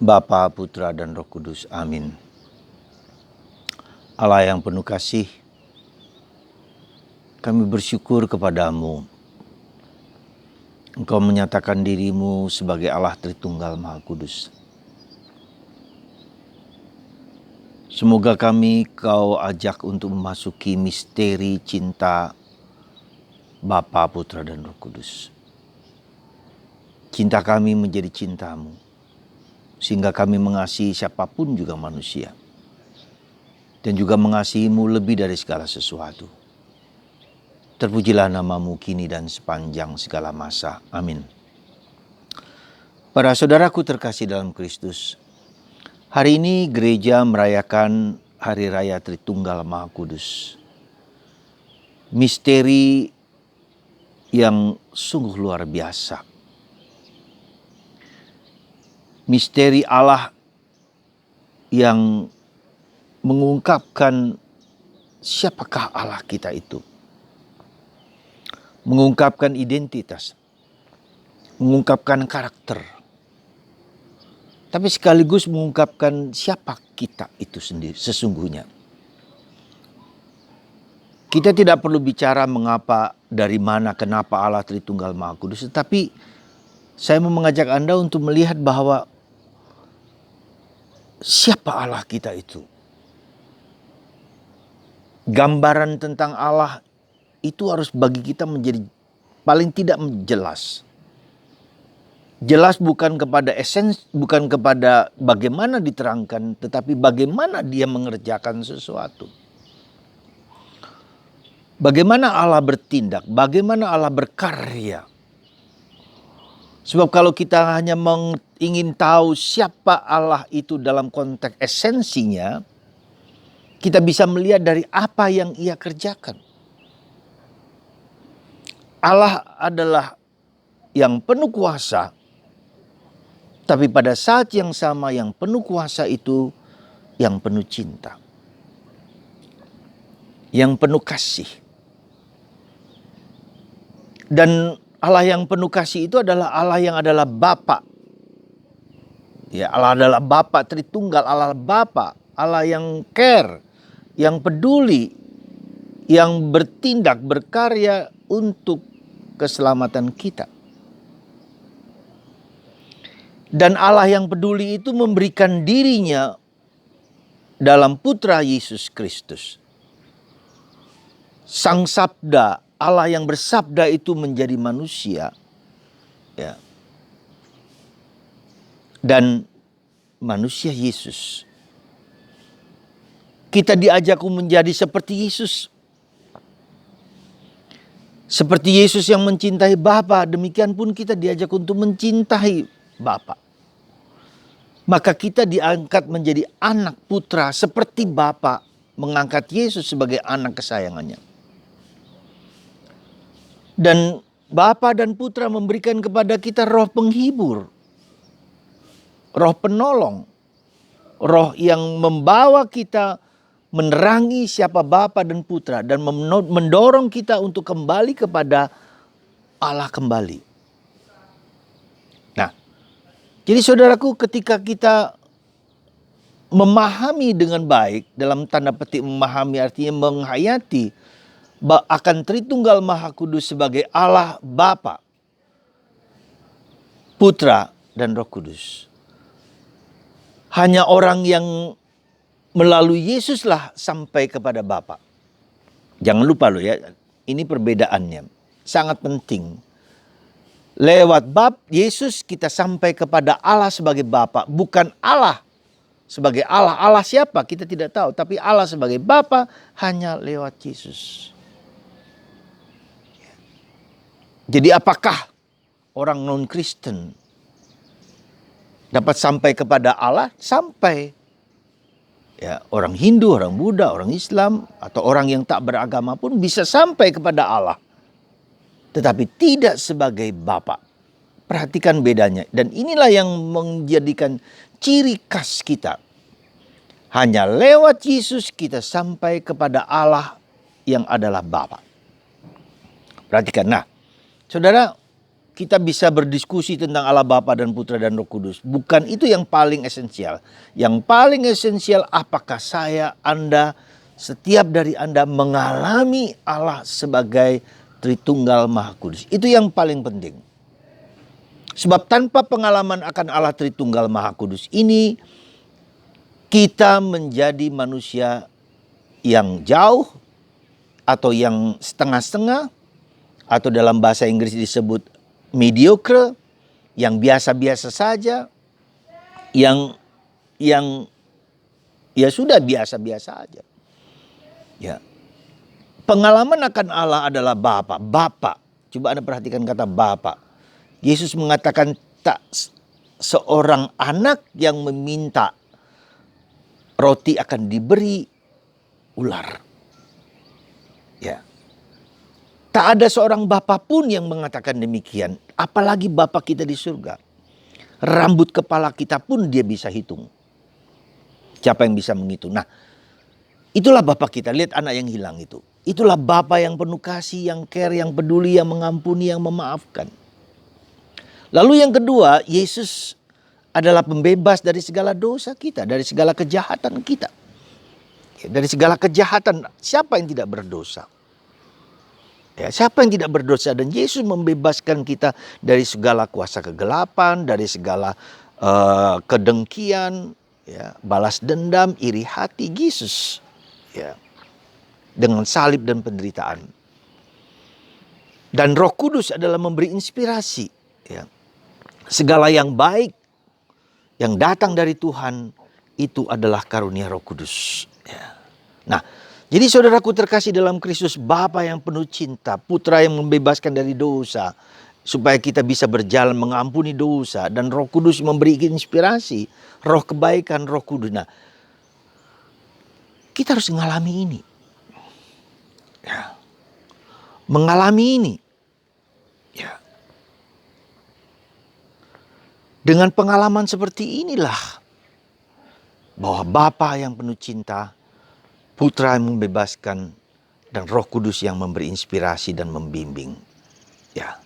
Bapa, Putra, dan Roh Kudus. Amin. Allah yang penuh kasih, kami bersyukur kepadamu. Engkau menyatakan dirimu sebagai Allah Tritunggal Maha Kudus. Semoga kami kau ajak untuk memasuki misteri cinta Bapa, Putra, dan Roh Kudus. Cinta kami menjadi cintamu, sehingga kami mengasihi siapapun juga manusia. Dan juga mengasihimu lebih dari segala sesuatu. Terpujilah namamu kini dan sepanjang segala masa. Amin. Para saudaraku terkasih dalam Kristus, hari ini gereja merayakan Hari Raya Tritunggal Maha Kudus. Misteri yang sungguh luar biasa. Misteri Allah yang mengungkapkan siapakah Allah kita itu. Mengungkapkan identitas. Mengungkapkan karakter. Tapi sekaligus mengungkapkan siapa kita itu sendiri sesungguhnya. Kita tidak perlu bicara mengapa, dari mana, kenapa Allah Tritunggal Maha Kudus. Tetapi saya mau mengajak Anda untuk melihat bahwa siapa Allah kita itu. Gambaran tentang Allah itu harus bagi kita menjadi paling tidak jelas. Jelas bukan kepada esensi, bukan kepada bagaimana diterangkan, tetapi bagaimana dia mengerjakan sesuatu. Bagaimana Allah bertindak, bagaimana Allah berkarya. Sebab kalau kita hanya ingin tahu siapa Allah itu dalam konteks esensinya, kita bisa melihat dari apa yang ia kerjakan. Allah adalah yang penuh kuasa, tapi pada saat yang sama yang penuh kuasa itu yang penuh cinta. Yang penuh kasih. Dan Allah yang penuh kasih itu adalah Allah yang adalah Bapa. Ya, Allah adalah Bapa Tritunggal, Allah Bapa, Allah yang care, yang peduli, yang bertindak, berkarya untuk keselamatan kita. Dan Allah yang peduli itu memberikan dirinya dalam Putra Yesus Kristus. Sang Sabda, Allah yang bersabda itu menjadi manusia. Ya. Dan manusia Yesus. Kita diajak menjadi seperti Yesus. Seperti Yesus yang mencintai Bapa, demikian pun kita diajak untuk mencintai Bapa. Maka kita diangkat menjadi anak putra seperti Bapa mengangkat Yesus sebagai anak kesayangannya. Dan Bapa dan Putra memberikan kepada kita roh penghibur, roh penolong, roh yang membawa kita menerangi siapa Bapa dan Putra dan mendorong kita untuk kembali kepada Allah kembali. Nah, jadi saudaraku, ketika kita memahami dengan baik, dalam tanda petik memahami artinya menghayati akan Tritunggal Maha Kudus sebagai Allah Bapa, Putra, dan Roh Kudus. Hanya orang yang melalui Yesuslah sampai kepada Bapa. Jangan lupa loh ya, ini perbedaannya. Sangat penting. Lewat Yesus kita sampai kepada Allah sebagai Bapa, bukan Allah sebagai Allah. Allah siapa? Kita tidak tahu, tapi Allah sebagai Bapa hanya lewat Yesus. Jadi apakah orang non-Kristen dapat sampai kepada Allah? Sampai. Ya, orang Hindu, orang Buddha, orang Islam, atau orang yang tak beragama pun bisa sampai kepada Allah. Tetapi tidak sebagai Bapa. Perhatikan bedanya. Dan inilah yang menjadikan ciri khas kita. Hanya lewat Yesus kita sampai kepada Allah yang adalah Bapa. Perhatikan. Nah, saudara, kita bisa berdiskusi tentang Allah Bapa dan Putra dan Roh Kudus. Bukan itu yang paling esensial. Yang paling esensial, apakah saya, Anda, setiap dari Anda mengalami Allah sebagai Tritunggal Maha Kudus. Itu yang paling penting. Sebab tanpa pengalaman akan Allah Tritunggal Maha Kudus ini, kita menjadi manusia yang jauh atau yang setengah-setengah, atau dalam bahasa Inggris disebut mediocre, yang biasa-biasa saja, yang ya sudah biasa-biasa aja. Ya. Pengalaman akan Allah adalah Bapa. Bapa. Coba Anda perhatikan kata Bapa. Yesus mengatakan tak seorang anak yang meminta roti akan diberi ular. Ya. Tak ada seorang bapa pun yang mengatakan demikian. Apalagi Bapa kita di surga. Rambut kepala kita pun dia bisa hitung. Siapa yang bisa menghitung? Nah, itulah Bapa kita. Lihat anak yang hilang itu. Itulah Bapa yang penuh kasih, yang care, yang peduli, yang mengampuni, yang memaafkan. Lalu yang kedua, Yesus adalah pembebas dari segala dosa kita, dari segala kejahatan kita. Dari segala kejahatan, siapa yang tidak berdosa? Ya, siapa yang tidak berdosa? Dan Yesus membebaskan kita dari segala kuasa kegelapan, dari segala kedengkian, ya, balas dendam, iri hati. Yesus, ya, dengan salib dan penderitaan. Dan Roh Kudus adalah memberi inspirasi. Ya. Segala yang baik yang datang dari Tuhan itu adalah karunia Roh Kudus. Ya. Nah, jadi saudaraku terkasih dalam Kristus, Bapa yang penuh cinta, Putra yang membebaskan dari dosa, supaya kita bisa berjalan mengampuni dosa, dan Roh Kudus memberi inspirasi, roh kebaikan, Roh Kudus. Nah, kita harus mengalami ini. Ya. Mengalami ini. Ya. Dengan pengalaman seperti inilah bahwa Bapa yang penuh cinta, Putra yang membebaskan, dan Roh Kudus yang memberi inspirasi dan membimbing. Ya.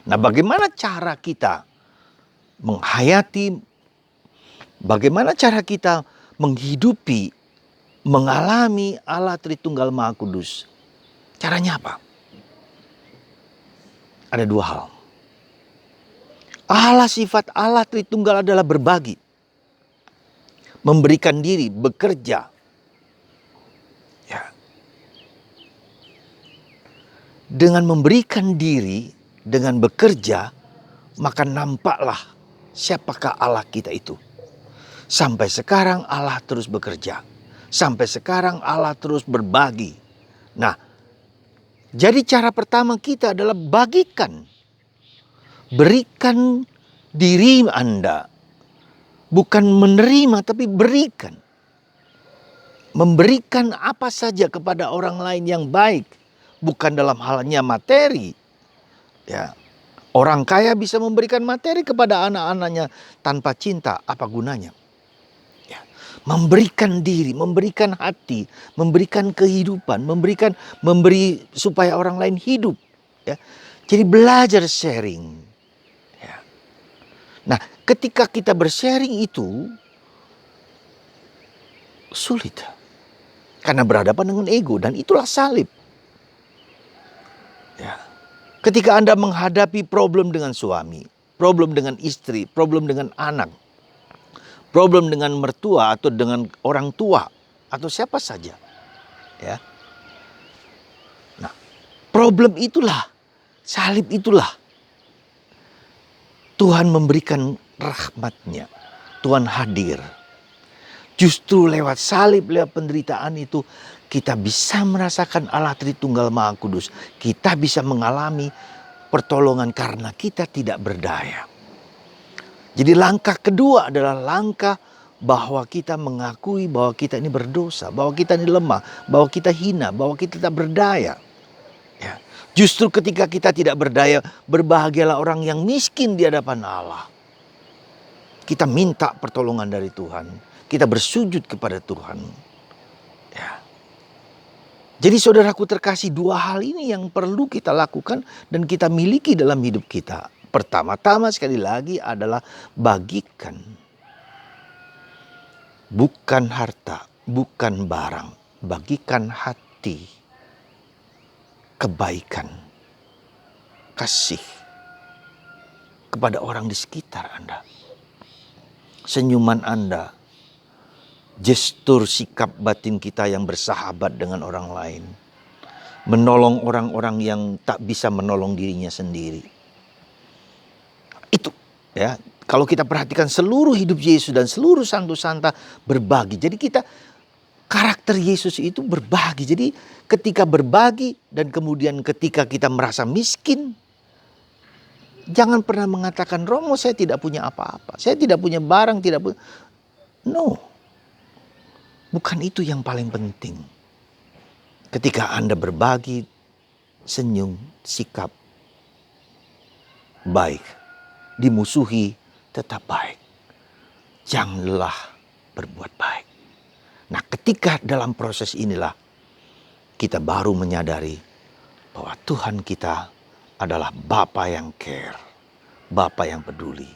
Nah, bagaimana cara kita menghayati, bagaimana cara kita menghidupi, mengalami Allah Tritunggal Maha Kudus? Caranya apa? Ada dua hal. Sifat Allah Tritunggal adalah berbagi, memberikan diri, bekerja. Ya. Dengan memberikan diri, dengan bekerja, maka nampaklah siapakah Allah kita itu. Sampai sekarang Allah terus bekerja. Sampai sekarang Allah terus berbagi. Nah, jadi cara pertama kita adalah bagikan. Berikan diri Anda. Bukan menerima, tapi berikan. Memberikan apa saja kepada orang lain yang baik. Bukan dalam halnya materi. Ya. Orang kaya bisa memberikan materi kepada anak-anaknya tanpa cinta. Apa gunanya? Ya. Memberikan diri, memberikan hati, memberikan kehidupan, memberi supaya orang lain hidup. Ya. Jadi belajar sharing. Ya. Nah, ketika kita bersharing itu sulit. Karena berhadapan dengan ego, dan itulah salib. Ya. Ketika Anda menghadapi problem dengan suami, problem dengan istri, problem dengan anak, problem dengan mertua atau dengan orang tua atau siapa saja. Ya. Nah, problem itulah, salib itulah Tuhan memberikan rahmat-Nya. Tuhan hadir. Justru lewat salib, lewat penderitaan itu, kita bisa merasakan Allah Tritunggal Maha Kudus. Kita bisa mengalami pertolongan karena kita tidak berdaya. Jadi langkah kedua adalah langkah bahwa kita mengakui bahwa kita ini berdosa, bahwa kita ini lemah, bahwa kita hina, bahwa kita tak berdaya. Ya. Justru ketika kita tidak berdaya, berbahagialah orang yang miskin di hadapan Allah. Kita minta pertolongan dari Tuhan. Kita bersujud kepada Tuhan. Ya. Jadi saudaraku terkasih, dua hal ini yang perlu kita lakukan dan kita miliki dalam hidup kita. pertama-tama sekali lagi adalah bagikan. Bukan harta, bukan barang. Bagikan hati, kebaikan, kasih kepada orang di sekitar Anda. Senyuman Anda, gestur sikap batin kita yang bersahabat dengan orang lain. Menolong orang-orang yang tak bisa menolong dirinya sendiri. Itu ya, kalau kita perhatikan seluruh hidup Yesus dan seluruh santo santa berbagi. Jadi karakter Yesus itu berbagi. Jadi ketika berbagi dan kemudian ketika kita merasa miskin, jangan pernah mengatakan, Romo saya tidak punya apa-apa. Saya tidak punya barang, tidak punya. No. Bukan itu yang paling penting. Ketika Anda berbagi, senyum, sikap baik. Dimusuhi, tetap baik. Jangan lelah berbuat baik. Nah, ketika dalam proses inilah kita baru menyadari bahwa Tuhan kita adalah Bapa yang care, Bapa yang peduli,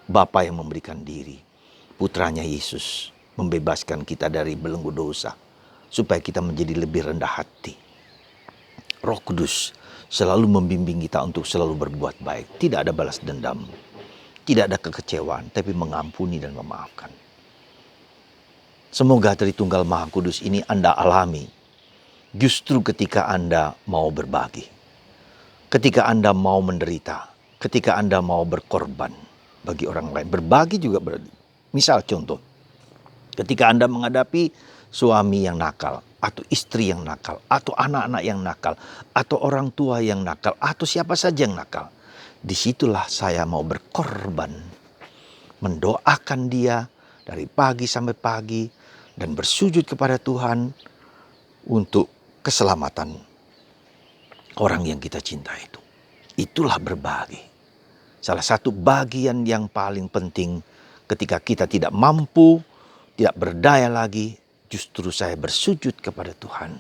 Bapa yang memberikan diri. Putranya Yesus membebaskan kita dari belenggu dosa supaya kita menjadi lebih rendah hati. Roh Kudus selalu membimbing kita untuk selalu berbuat baik. Tidak ada balas dendam, tidak ada kekecewaan, tapi mengampuni dan memaafkan. Semoga Tritunggal Maha Kudus ini Anda alami justru ketika Anda mau berbagi. Ketika Anda mau menderita, ketika Anda mau berkorban bagi orang lain. Berbagi juga berarti. Misal contoh, ketika Anda menghadapi suami yang nakal, atau istri yang nakal, atau anak-anak yang nakal, atau orang tua yang nakal, atau siapa saja yang nakal. Disitulah saya mau berkorban. Mendoakan dia dari pagi sampai pagi, dan bersujud kepada Tuhan untuk keselamatan orang yang kita cinta itu. Itulah berbagi. Salah satu bagian yang paling penting ketika kita tidak mampu, tidak berdaya lagi, justru saya bersujud kepada Tuhan.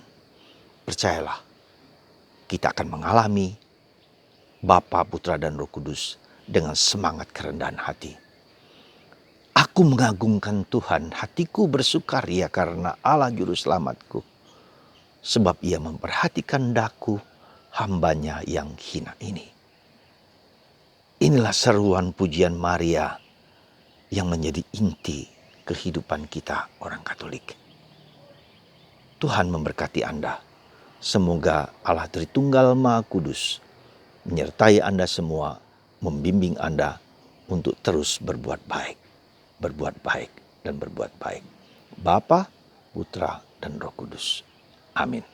Percayalah, kita akan mengalami Bapa, Putra, dan Roh Kudus dengan semangat kerendahan hati. Aku mengagungkan Tuhan, hatiku bersukaria karena Allah Juru Selamatku. Sebab ia memperhatikan daku, hambanya yang hina ini. Inilah seruan pujian Maria yang menjadi inti kehidupan kita orang Katolik. Tuhan memberkati Anda. Semoga Allah Tritunggal Maha Kudus menyertai Anda semua, membimbing Anda untuk terus berbuat baik. Berbuat baik dan berbuat baik. Bapa, Putra, dan Roh Kudus. Amin.